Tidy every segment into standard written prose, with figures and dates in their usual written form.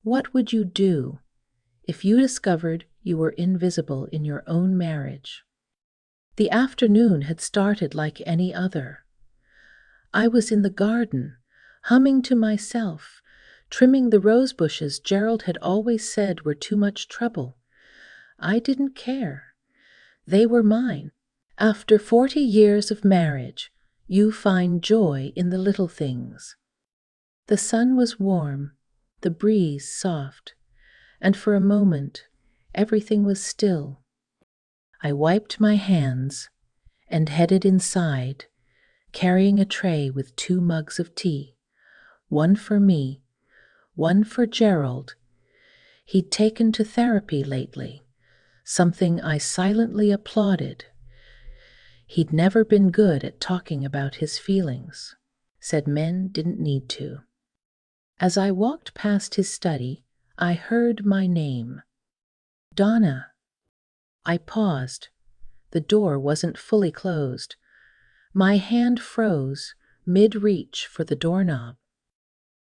What would you do if you discovered you were invisible in your own marriage? The afternoon had started like any other. I was in the garden, humming to myself, trimming the rose bushes Gerald had always said were too much trouble. I didn't care. They were mine. After 40 years of marriage, you find joy in the little things. The sun was warm, the breeze soft, and for a moment, everything was still. I wiped my hands and headed inside, carrying a tray with 2 mugs of tea, one for me, one for Gerald. He'd taken to therapy lately, something I silently applauded. He'd never been good at talking about his feelings, said men didn't need to. As I walked past his study, I heard my name. Donna. I paused. The door wasn't fully closed. My hand froze, mid-reach for the doorknob.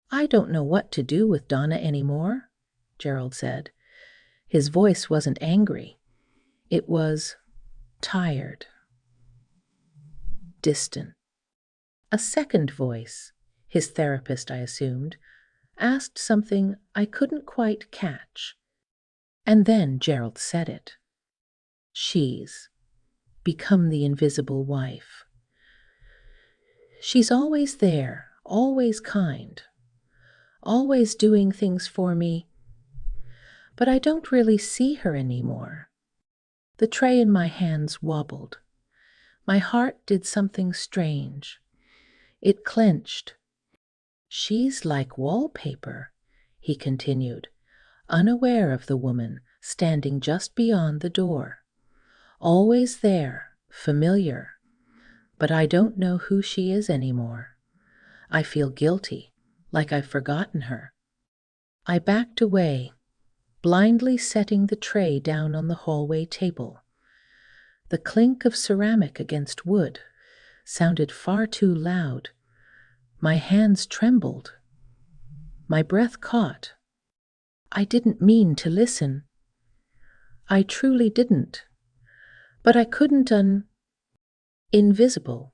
I don't know what to do with Donna anymore, Gerald said. His voice wasn't angry. It was tired, distant. A second voice, his therapist I assumed, asked something I couldn't quite catch. And then Gerald said it. She's become the invisible wife. She's always there, always kind, always doing things for me, but I don't really see her anymore. The tray in my hands wobbled. My heart did something strange. It clenched. She's like wallpaper, he continued, unaware of the woman standing just beyond the door. Always there, familiar, but I don't know who she is anymore. I feel guilty, like I've forgotten her. I backed away, blindly setting the tray down on the hallway table. The clink of ceramic against wood sounded far too loud. My hands trembled. My breath caught. I didn't mean to listen. I truly didn't. But I couldn't Invisible.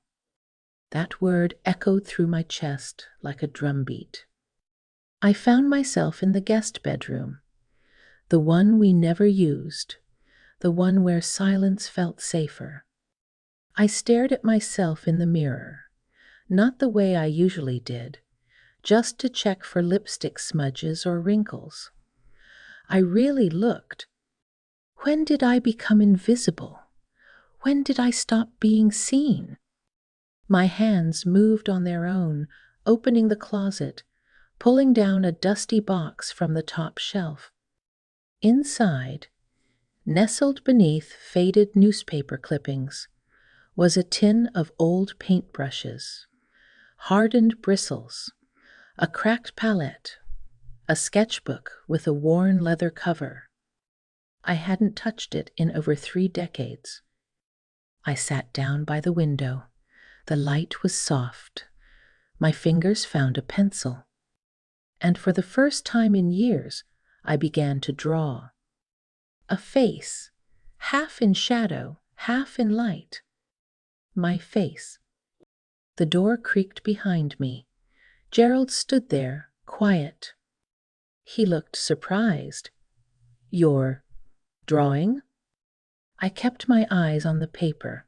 That word echoed through my chest like a drumbeat. I found myself in the guest bedroom, the one we never used, the one where silence felt safer. I stared at myself in the mirror, not the way I usually did, just to check for lipstick smudges or wrinkles. I really looked. When did I become invisible? When did I stop being seen? My hands moved on their own, opening the closet, pulling down a dusty box from the top shelf. Inside, nestled beneath faded newspaper clippings, was a tin of old paintbrushes, hardened bristles, a cracked palette, a sketchbook with a worn leather cover. I hadn't touched it in over 3 decades. I sat down by the window. The light was soft. My fingers found a pencil. And for the first time in years, I began to draw. A face, half in shadow, half in light. My face. The door creaked behind me. Gerald stood there, quiet. He looked surprised. You're drawing? I kept my eyes on the paper.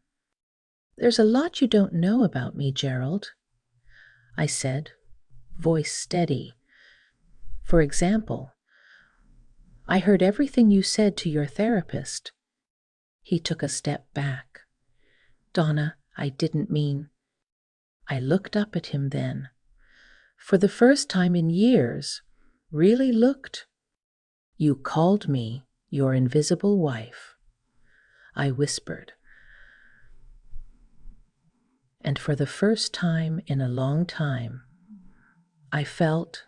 There's a lot you don't know about me, Gerald, I said, voice steady. For example, I heard everything you said to your therapist. He took a step back. Donna, I didn't mean. I looked up at him then. For the first time in years, really looked. You called me your invisible wife, I whispered. And for the first time in a long time, I felt.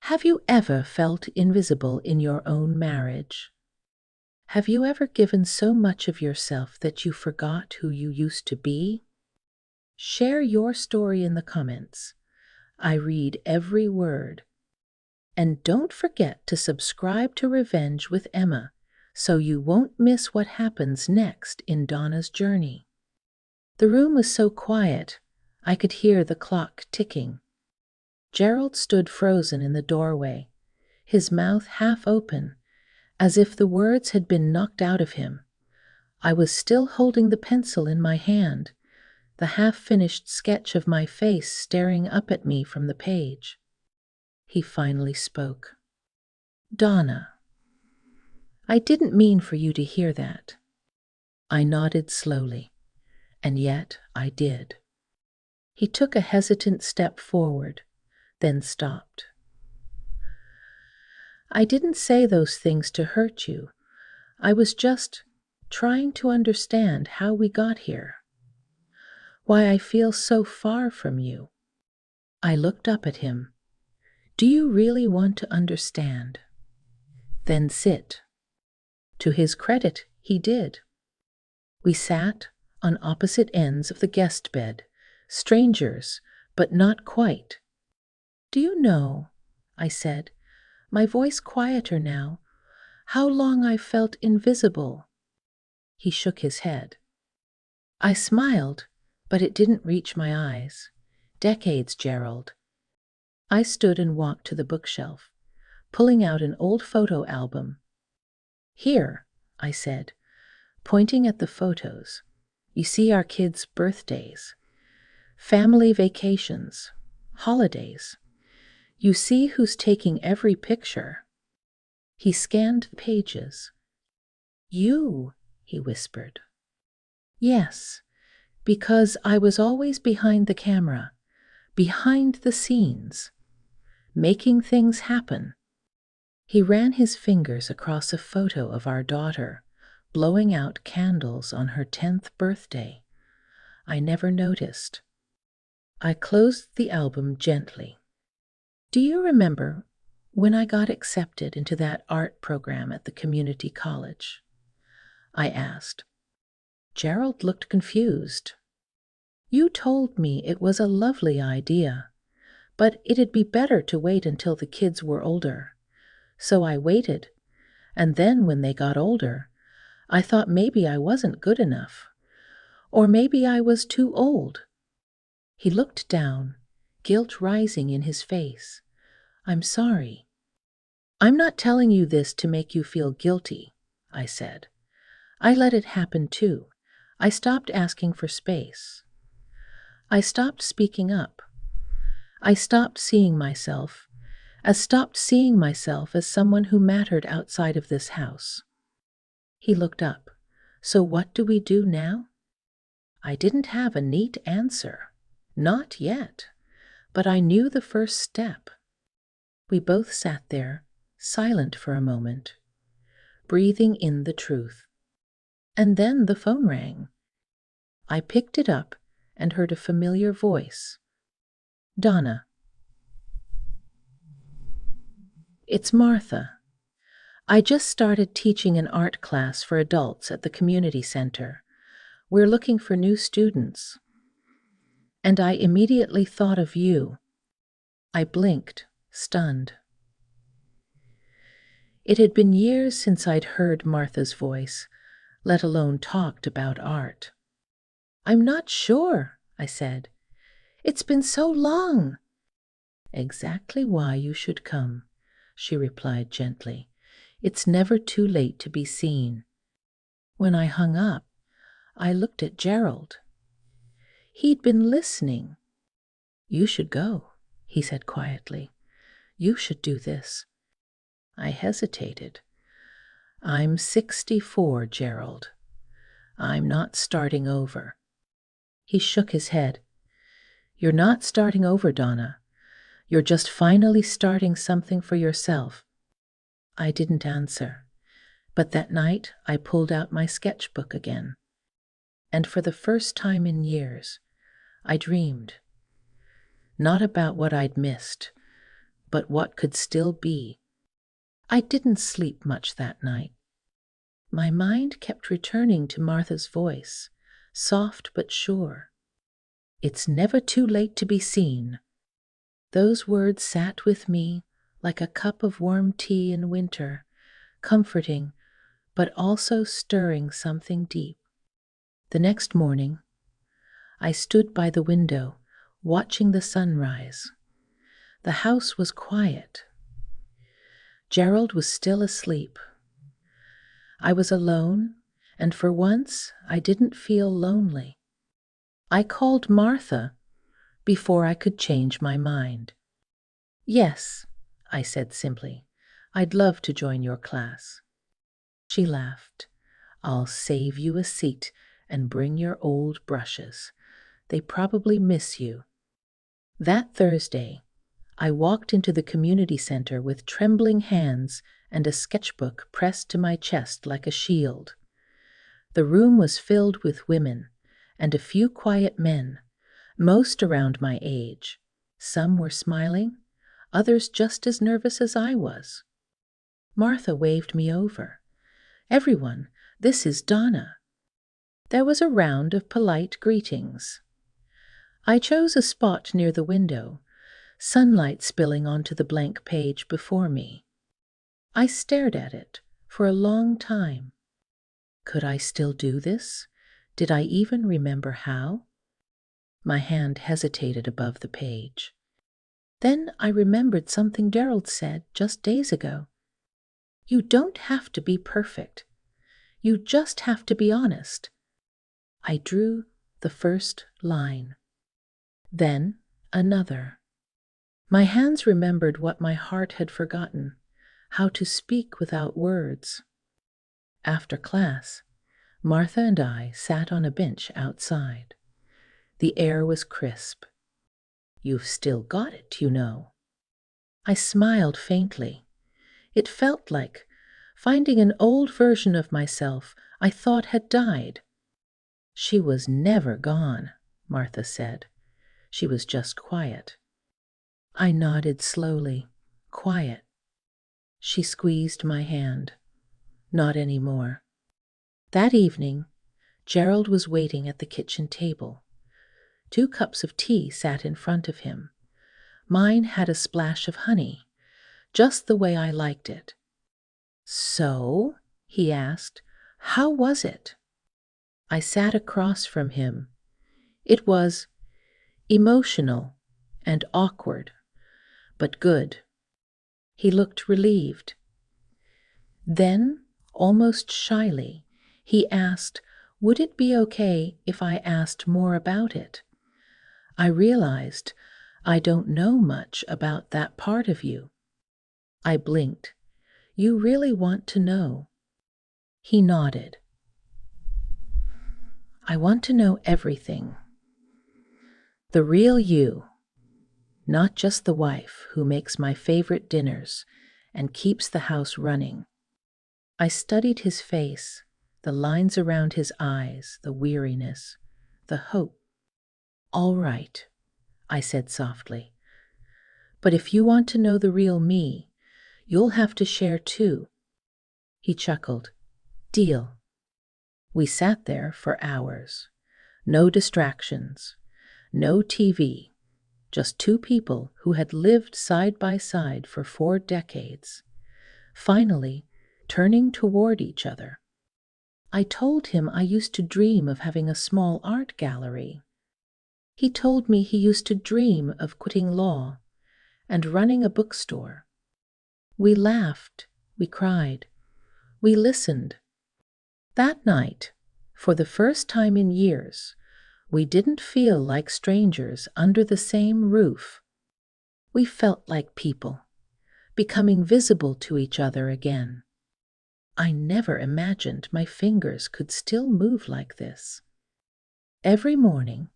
Have you ever felt invisible in your own marriage? Have you ever given so much of yourself that you forgot who you used to be? Share your story in the comments. I read every word. And don't forget to subscribe to Revenge with Emma so you won't miss what happens next in Donna's journey. The room was so quiet, I could hear the clock ticking. Gerald stood frozen in the doorway, his mouth half open, as if the words had been knocked out of him. I was still holding the pencil in my hand, the half-finished sketch of my face staring up at me from the page. He finally spoke. "Donna, I didn't mean for you to hear that." I nodded slowly, and yet I did. He took a hesitant step forward, then stopped. "I didn't say those things to hurt you. I was just trying to understand how we got here. Why I feel so far from you." I looked up at him. "Do you really want to understand?" "Then sit." To his credit, he did. We sat on opposite ends of the guest bed, strangers, but not quite. "Do you know," I said, my voice quieter now, "how long I've felt invisible?" He shook his head. I smiled, but it didn't reach my eyes. "Decades, Gerald." I stood and walked to the bookshelf, pulling out an old photo album. "Here," I said, pointing at the photos. "You see our kids' birthdays, family vacations, holidays. You see who's taking every picture." He scanned the pages. "You," he whispered. "Yes, because I was always behind the camera, behind the scenes, making things happen." He ran his fingers across a photo of our daughter, blowing out candles on her 10th birthday. I never noticed. I closed the album gently. "Do you remember when I got accepted into that art program at the community college?" I asked. Gerald looked confused. "You told me it was a lovely idea, but it'd be better to wait until the kids were older. So I waited, and then when they got older, I thought maybe I wasn't good enough, or maybe I was too old." He looked down, guilt rising in his face. "I'm sorry." "I'm not telling you this to make you feel guilty," I said. "I let it happen too. I stopped asking for space. I stopped speaking up. I stopped seeing myself as someone who mattered outside of this house." He looked up. "So what do we do now?" I didn't have a neat answer. Not yet. But I knew the first step. We both sat there, silent for a moment, breathing in the truth. And then the phone rang. I picked it up and heard a familiar voice. "Donna." "It's Martha. I just started teaching an art class for adults at the community center. We're looking for new students. And I immediately thought of you." I blinked, stunned. It had been years since I'd heard Martha's voice, let alone talked about art. "I'm not sure," I said. "It's been so long." "Exactly why you should come," she replied gently. "It's never too late to be seen." When I hung up, I looked at Gerald. He'd been listening. "You should go," he said quietly. "You should do this." I hesitated. "I'm 64, Gerald. I'm not starting over." He shook his head. "You're not starting over, Donna. You're just finally starting something for yourself." I didn't answer, but that night I pulled out my sketchbook again. And for the first time in years, I dreamed. Not about what I'd missed, but what could still be. I didn't sleep much that night. My mind kept returning to Martha's voice, soft but sure. "It's never too late to be seen." Those words sat with me like a cup of warm tea in winter, comforting, but also stirring something deep. The next morning, I stood by the window, watching the sunrise. The house was quiet. Gerald was still asleep. I was alone, and for once I didn't feel lonely. I called Martha before I could change my mind. "Yes," I said simply, "I'd love to join your class." She laughed. "I'll save you a seat and bring your old brushes. They probably miss you." That Thursday, I walked into the community center with trembling hands and a sketchbook pressed to my chest like a shield. The room was filled with women and a few quiet men, most around my age. Some were smiling, others just as nervous as I was. Martha waved me over. "Everyone, this is Donna." There was a round of polite greetings. I chose a spot near the window, sunlight spilling onto the blank page before me. I stared at it for a long time. Could I still do this? Did I even remember how? My hand hesitated above the page. Then I remembered something Gerald said just days ago. "You don't have to be perfect. You just have to be honest." I drew the first line. Then another. My hands remembered what my heart had forgotten, how to speak without words. After class, Martha and I sat on a bench outside. The air was crisp. "You've still got it, you know." I smiled faintly. It felt like finding an old version of myself I thought had died. "She was never gone," Martha said. "She was just quiet." I nodded slowly. "Quiet." She squeezed my hand. "Not anymore." That evening, Gerald was waiting at the kitchen table. 2 cups of tea sat in front of him. Mine had a splash of honey, just the way I liked it. "So," he asked, "how was it?" I sat across from him. It was emotional and awkward, but good. He looked relieved. Then, almost shyly, he asked, would it be okay if I asked more about it? I realized I don't know much about that part of you. I blinked. "You really want to know?" He nodded. "I want to know everything. The real you, not just the wife who makes my favorite dinners and keeps the house running." I studied his face, the lines around his eyes, the weariness, the hope. "All right," I said softly. "But if you want to know the real me, you'll have to share too." He chuckled. "Deal." We sat there for hours. No distractions, no TV, just 2 people who had lived side by side for 4 decades. Finally, turning toward each other, I told him I used to dream of having a small art gallery. He told me he used to dream of quitting law and running a bookstore. We laughed, we cried, we listened. That night, for the first time in years, we didn't feel like strangers under the same roof. We felt like people, becoming visible to each other again. I never imagined my fingers could still move like this. Every morning,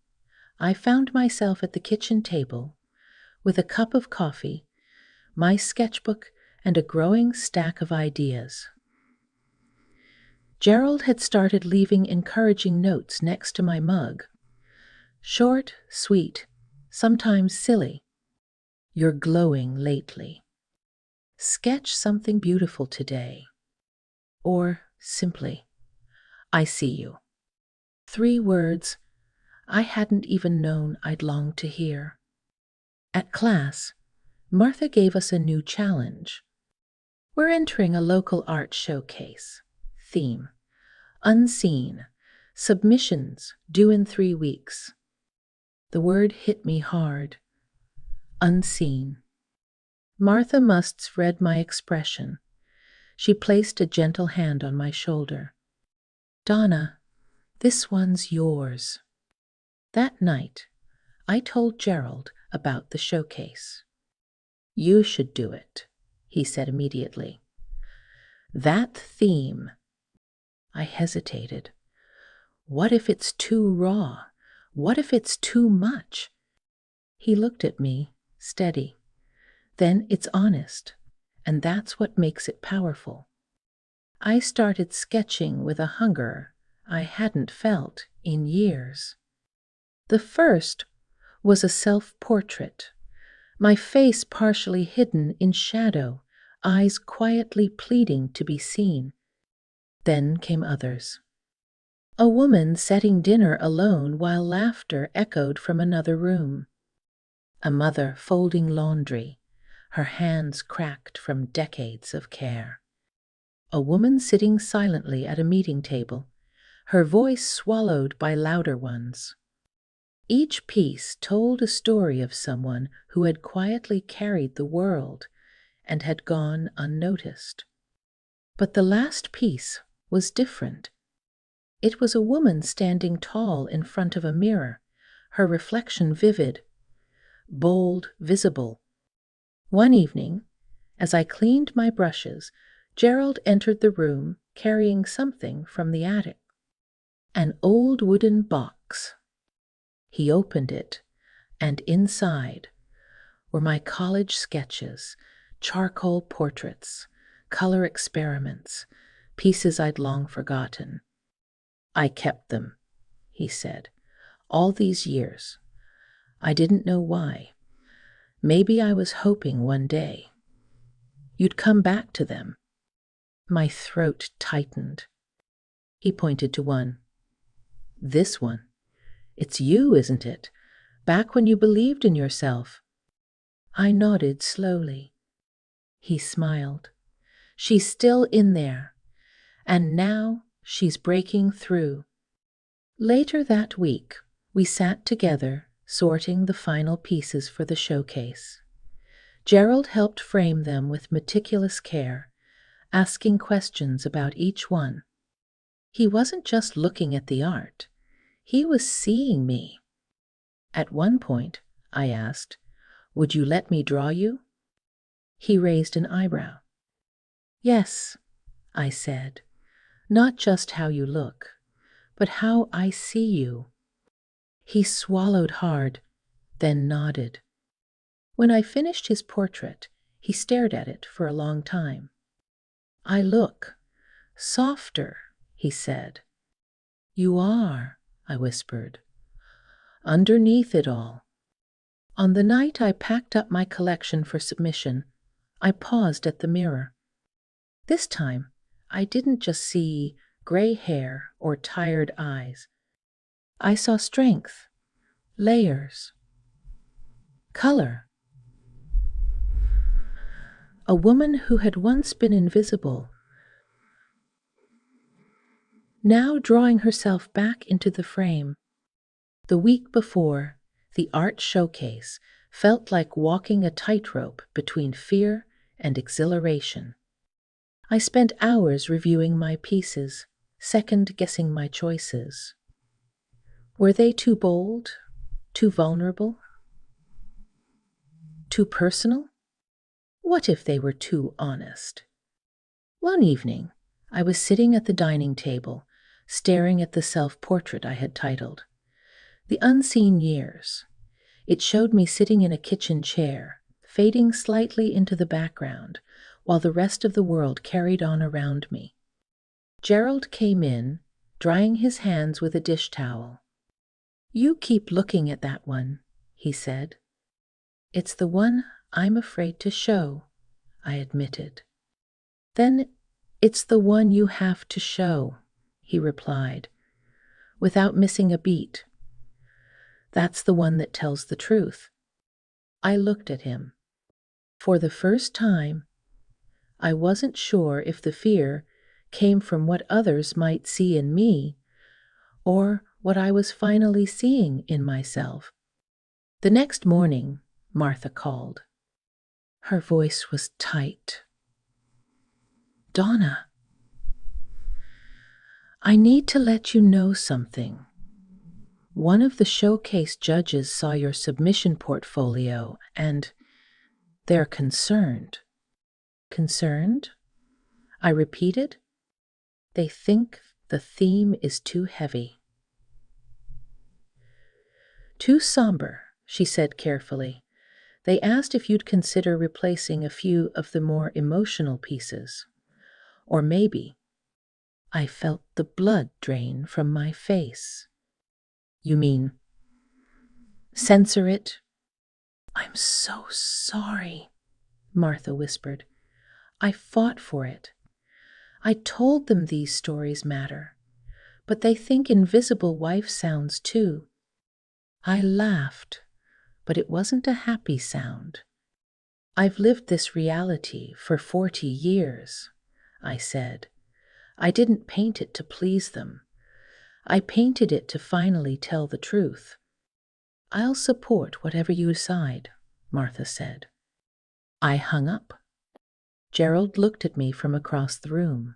I found myself at the kitchen table with a cup of coffee, my sketchbook, and a growing stack of ideas. Gerald had started leaving encouraging notes next to my mug. Short, sweet, sometimes silly. "You're glowing lately." "Sketch something beautiful today." Or simply, "I see you." 3 words I hadn't even known I'd longed to hear. At class, Martha gave us a new challenge. We're entering a local art showcase. Theme: unseen. Submissions due in 3 weeks. The word hit me hard. Unseen. Martha Must's read my expression. She placed a gentle hand on my shoulder. Donna, this one's yours. That night, I told Gerald about the showcase. You should do it, he said immediately. That theme. I hesitated. What if it's too raw? What if it's too much? He looked at me, steady. Then it's honest, and that's what makes it powerful. I started sketching with a hunger I hadn't felt in years. The first was a self-portrait, my face partially hidden in shadow, eyes quietly pleading to be seen. Then came others. A woman setting dinner alone while laughter echoed from another room. A mother folding laundry, her hands cracked from decades of care. A woman sitting silently at a meeting table, her voice swallowed by louder ones. Each piece told a story of someone who had quietly carried the world and had gone unnoticed. But the last piece was different. It was a woman standing tall in front of a mirror, her reflection vivid, bold, visible. One evening, as I cleaned my brushes, Gerald entered the room carrying something from the attic. An old wooden box. He opened it, and inside were my college sketches, charcoal portraits, color experiments, pieces I'd long forgotten. I kept them, he said, all these years. I didn't know why. Maybe I was hoping one day you'd come back to them. My throat tightened. He pointed to one. This one. It's you, isn't it? Back when you believed in yourself. I nodded slowly. He smiled. She's still in there, and now she's breaking through. Later that week, we sat together, sorting the final pieces for the showcase. Gerald helped frame them with meticulous care, asking questions about each one. He wasn't just looking at the art. He was seeing me. At one point, I asked, "Would you let me draw you?" He raised an eyebrow. "Yes," I said, "not just how you look, but how I see you." He swallowed hard, then nodded. When I finished his portrait, he stared at it for a long time. "I look softer," he said. "You are," I whispered, "underneath it all." On the night I packed up my collection for submission, I paused at the mirror. This time, I didn't just see gray hair or tired eyes. I saw strength, layers, color. A woman who had once been invisible, now drawing herself back into the frame. The week before, the art showcase felt like walking a tightrope between fear and exhilaration. I spent hours reviewing my pieces, second-guessing my choices. Were they too bold, too vulnerable, too personal? What if they were too honest? One evening, I was sitting at the dining table, staring at the self-portrait I had titled "The Unseen Years." It showed me sitting in a kitchen chair, fading slightly into the background, while the rest of the world carried on around me. Gerald came in, drying his hands with a dish towel. "You keep looking at that one," he said. "It's the one I'm afraid to show," I admitted. "Then it's the one you have to show," he replied, without missing a beat. "That's the one that tells the truth." I looked at him. For the first time, I wasn't sure if the fear came from what others might see in me or what I was finally seeing in myself. The next morning, Martha called. Her voice was tight. Donna, I need to let you know something. One of the showcase judges saw your submission portfolio and they're concerned. Concerned? I repeated. They think the theme is too heavy. Too somber, she said carefully. They asked if you'd consider replacing a few of the more emotional pieces. Or maybe. I felt the blood drain from my face. You mean censor it? I'm so sorry, Martha whispered. I fought for it. I told them these stories matter, but they think Invisible Wife sounds too. I laughed, but it wasn't a happy sound. I've lived this reality for 40 years, I said. I didn't paint it to please them. I painted it to finally tell the truth. I'll support whatever you decide, Martha said. I hung up. Gerald looked at me from across the room.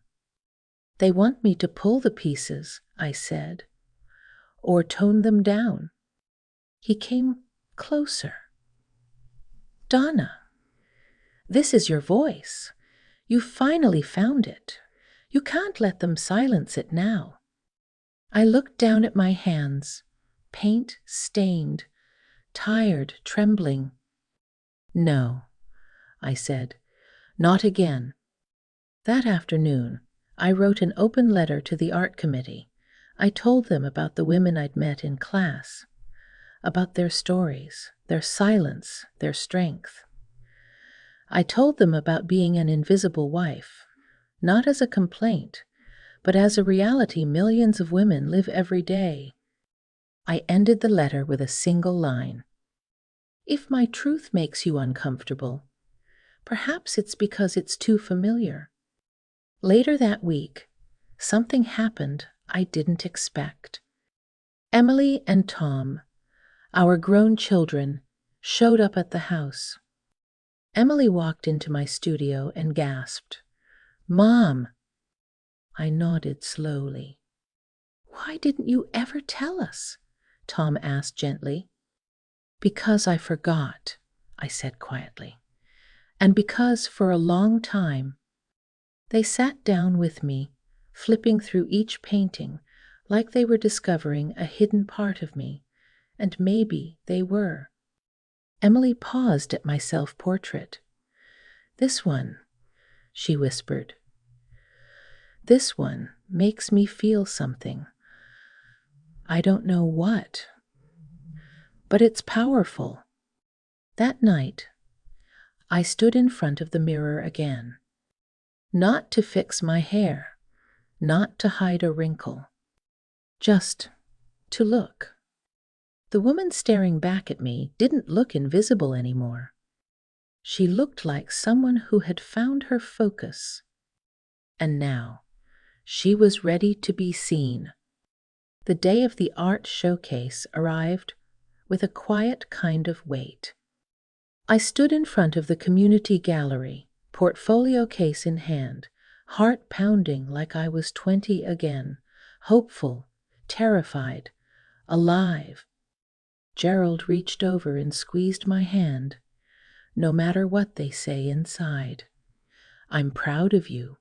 They want me to pull the pieces, I said, or tone them down. He came closer. Donna, this is your voice. You finally found it. You can't let them silence it now. I looked down at my hands, paint-stained, tired, trembling. No, I said, not again. That afternoon, I wrote an open letter to the art committee. I told them about the women I'd met in class, about their stories, their silence, their strength. I told them about being an invisible wife, not as a complaint, but as a reality millions of women live every day. I ended the letter with a single line. If my truth makes you uncomfortable, perhaps it's because it's too familiar. Later that week, something happened I didn't expect. Emily and Tom, our grown children, showed up at the house. Emily walked into my studio and gasped, "Mom!" I nodded slowly. "Why didn't you ever tell us?" Tom asked gently. "Because I forgot," I said quietly, "and because for a long time." They sat down with me, flipping through each painting like they were discovering a hidden part of me, and maybe they were. Emily paused at my self-portrait. "This one," she whispered. "This one makes me feel something. I don't know what, but it's powerful." That night, I stood in front of the mirror again. Not to fix my hair, not to hide a wrinkle, just to look. The woman staring back at me didn't look invisible anymore. She looked like someone who had found her focus. And now, she was ready to be seen. The day of the art showcase arrived with a quiet kind of weight. I stood in front of the community gallery, portfolio case in hand, heart pounding like I was 20 again, hopeful, terrified, alive. Gerald reached over and squeezed my hand. "No matter what they say inside, I'm proud of you."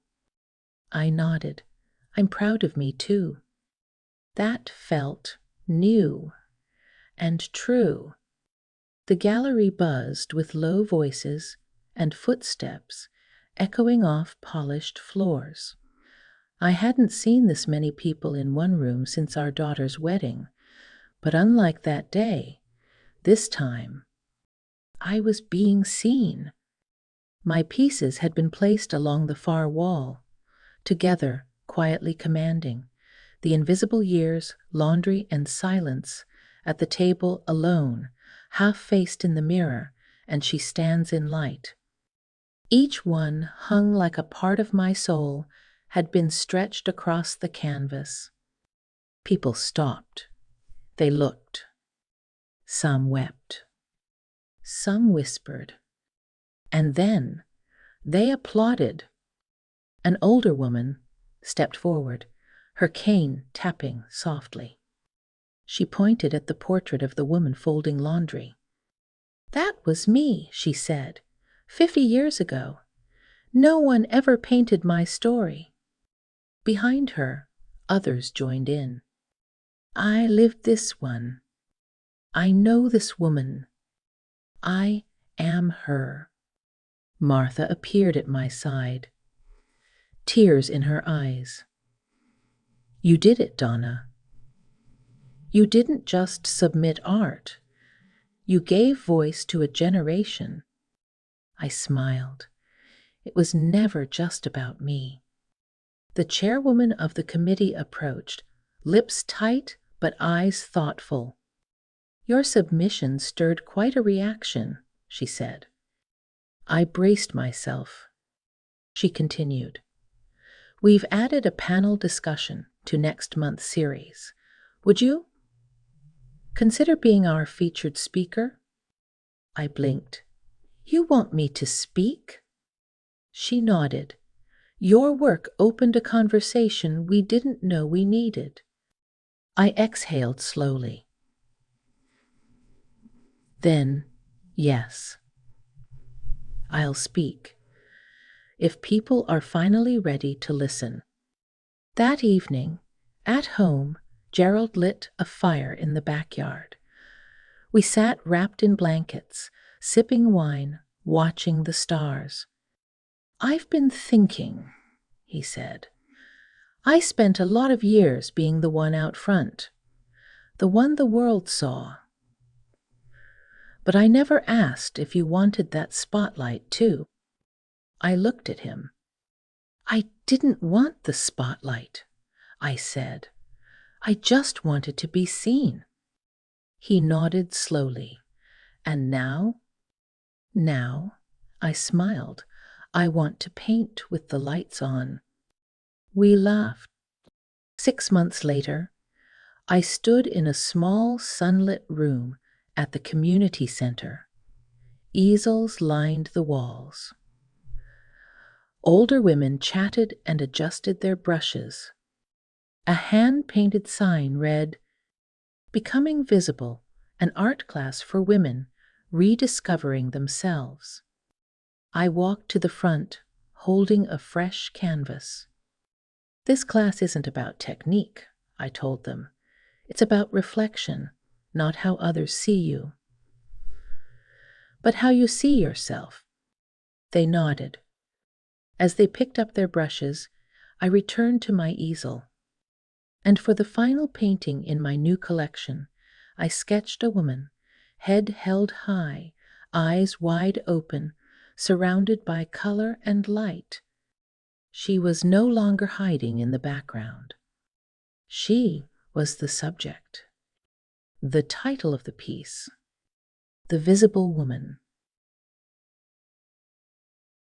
I nodded. "I'm proud of me too." That felt new and true. The gallery buzzed with low voices and footsteps echoing off polished floors. I hadn't seen this many people in one room since our daughter's wedding, but unlike that day, this time, I was being seen. My pieces had been placed along the far wall, together, quietly commanding. The invisible years, laundry, and silence at the table alone, half-faced in the mirror, and she stands in light. Each one hung like a part of my soul had been stretched across the canvas. People stopped. They looked. Some wept. Some whispered. And then they applauded. An older woman stepped forward, her cane tapping softly. She pointed at the portrait of the woman folding laundry. "That was me," she said, 50 years ago. No one ever painted my story." Behind her, others joined in. "I lived this one. I know this woman. I am her." Martha appeared at my side, tears in her eyes. "You did it, Donna. You didn't just submit art. You gave voice to a generation." I smiled. It was never just about me. The chairwoman of the committee approached, lips tight but eyes thoughtful. "Your submission stirred quite a reaction," she said. I braced myself. She continued, "We've added a panel discussion to next month's series. Would you consider being our featured speaker?" I blinked. "You want me to speak?" She nodded. "Your work opened a conversation we didn't know we needed." I exhaled slowly. "Then, yes, I'll speak, if people are finally ready to listen." That evening, at home, Gerald lit a fire in the backyard. We sat wrapped in blankets, sipping wine, watching the stars. "I've been thinking," he said. "I spent a lot of years being the one out front, the one the world saw. But I never asked if you wanted that spotlight, too." I looked at him. "I didn't want the spotlight," I said. "I just wanted to be seen." He nodded slowly. "And now?" "Now," I smiled, "I want to paint with the lights on." We laughed. 6 months later, I stood in a small sunlit room at the community center. Easels lined the walls. Older women chatted and adjusted their brushes. A hand-painted sign read, "Becoming Visible, an art class for women rediscovering themselves." I walked to the front, holding a fresh canvas. "This class isn't about technique," I told them. "It's about reflection, not how others see you, but how you see yourself." They nodded. As they picked up their brushes, I returned to my easel. And for the final painting in my new collection, I sketched a woman, head held high, eyes wide open, surrounded by color and light. She was no longer hiding in the background. She was the subject. The title of the piece, "The Visible Woman."